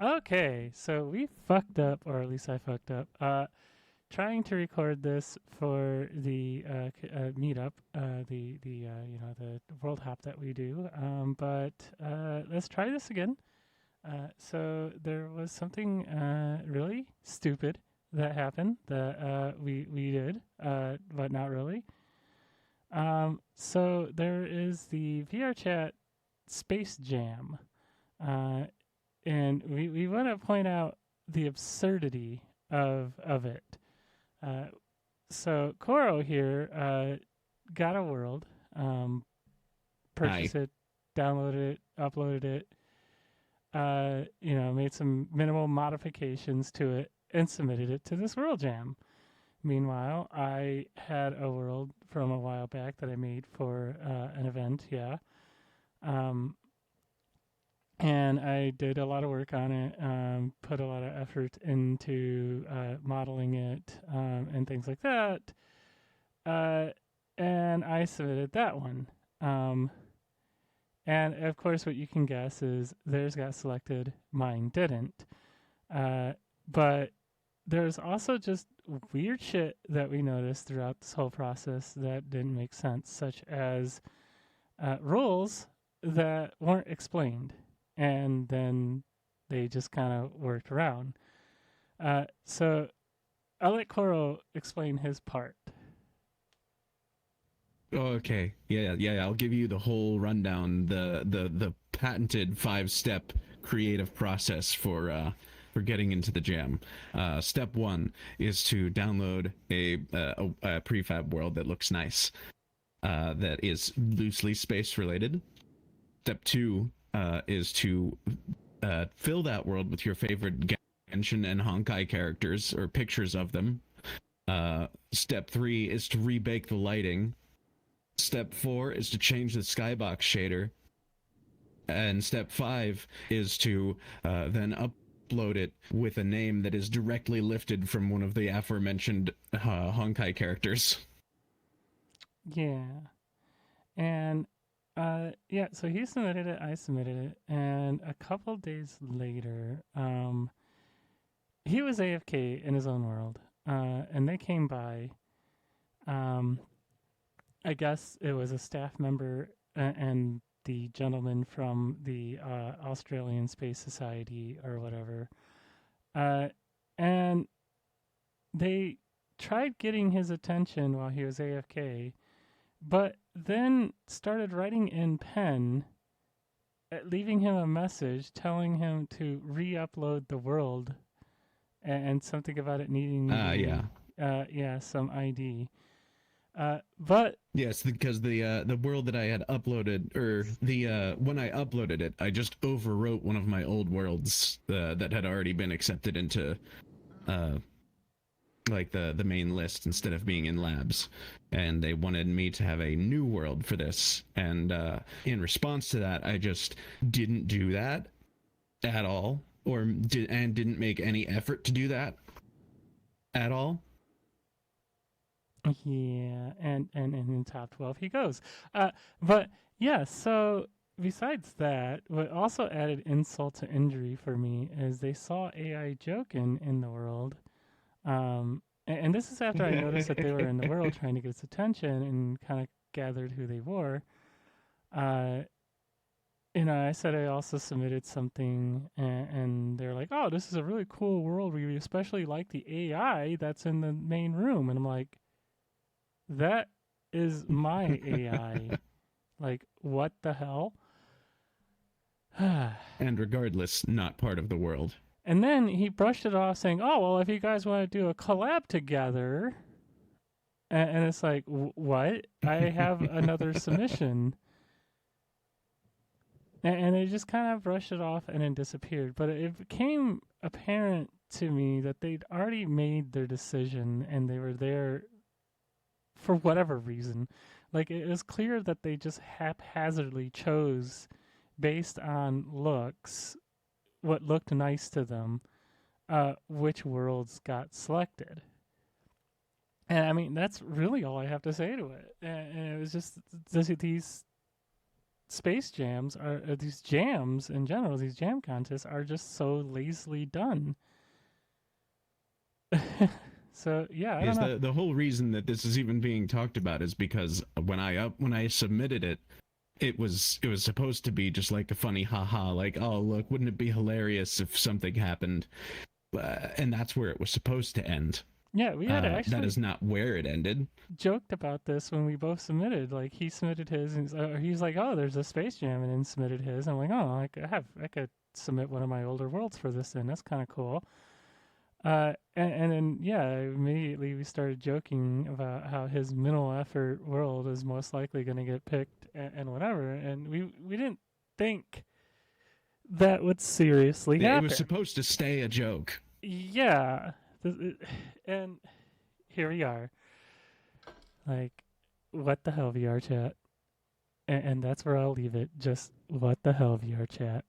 Okay, so we fucked up, or at least I fucked up, trying to record this for the meetup, the world hop that we do. But let's try this again. So there was something really stupid that happened that we did, but not really. So there is the VRChat Space Jam. Uh, and we want to point out the absurdity of it. Uh, so Koro here got a world, Hi. purchased it, downloaded it, uploaded it, made some minimal modifications to it, and submitted it to this World Jam. Meanwhile, I had a world from a while back that I made for an event, yeah. Um, and I did a lot of work on it, put a lot of effort into modeling it and things like that. Uh, and I submitted that one. Um, and of course, what you can guess is theirs got selected, mine didn't. Uh, but there's also just weird shit that we noticed throughout this whole process that didn't make sense, such as rules that weren't explained, and then they just kind of worked around. So I'll let Koro explain his part. Okay. Yeah. I'll give you the whole rundown. The patented 5-step creative process for getting into the jam. Step one is to download a prefab world that looks nice. That is loosely space related. Step two is to fill that world with your favorite Genshin and Honkai characters or pictures of them. Step three is to rebake the lighting. Step four is to change the skybox shader. And step five is to then upload it with a name that is directly lifted from one of the aforementioned Honkai characters. Yeah, and yeah, so he submitted it, I submitted it, and a couple days later, he was AFK in his own world, and they came by. Um, I guess it was a staff member and the gentleman from the Australian Space Society or whatever. Uh, and they tried getting his attention while he was AFK, but then started writing in pen, leaving him a message telling him to re upload the world and something about it needing Yeah. some ID. But Yes, because the world that I had uploaded, or the when I uploaded it, I just overwrote one of my old worlds that had already been accepted into uh, like the main list instead of being in labs, and they wanted me to have a new world for this. And in response to that, I just didn't do that at all, and didn't make any effort to do that at all. yeah, and in top 12 he goes. But yeah, so besides that, what also added insult to injury for me is they saw AI Joken in the world. And this is after I noticed that they were in the world trying to get its attention and kind of gathered who they were. Uh, I said I also submitted something, and they're like, "Oh, this is a really cool world. We especially like the AI that's in the main room." And I'm like, "That is my AI. Like, what the hell?" And regardless, not part of the world. And then he brushed it off, saying, "Oh, well, if you guys want to do a collab together," and it's like, "What? I have another submission." And they just kind of brushed it off and then disappeared. But it became apparent to me that they'd already made their decision and they were there for whatever reason. Like, it was clear that they just haphazardly chose, based on looks, what looked nice to them, which worlds got selected. And I mean, that's really all I have to say to it. And it was just these space jams are these jams in general. These jam contests are just so lazily done. So yeah, I don't Yes, know. the whole reason that this is even being talked about is because when I submitted it, it was supposed to be just like a funny haha, like, oh look, wouldn't it be hilarious if something happened, and that's where it was supposed to end. Yeah, we had That actually is not where it ended. joked about this when we both submitted. Like he submitted his, and he's like, "Oh, there's a Space Jam," and then submitted his. I'm like, "Oh, I could submit one of my older worlds for this. Then that's kind of cool." And then yeah, immediately we started joking about how his minimal effort world is most likely going to get picked and whatever. And we didn't think that would seriously It was happen. supposed to stay a joke. Yeah, and here we are. Like, what the hell, VR chat? And that's where I'll leave it. Just what the hell, VR chat.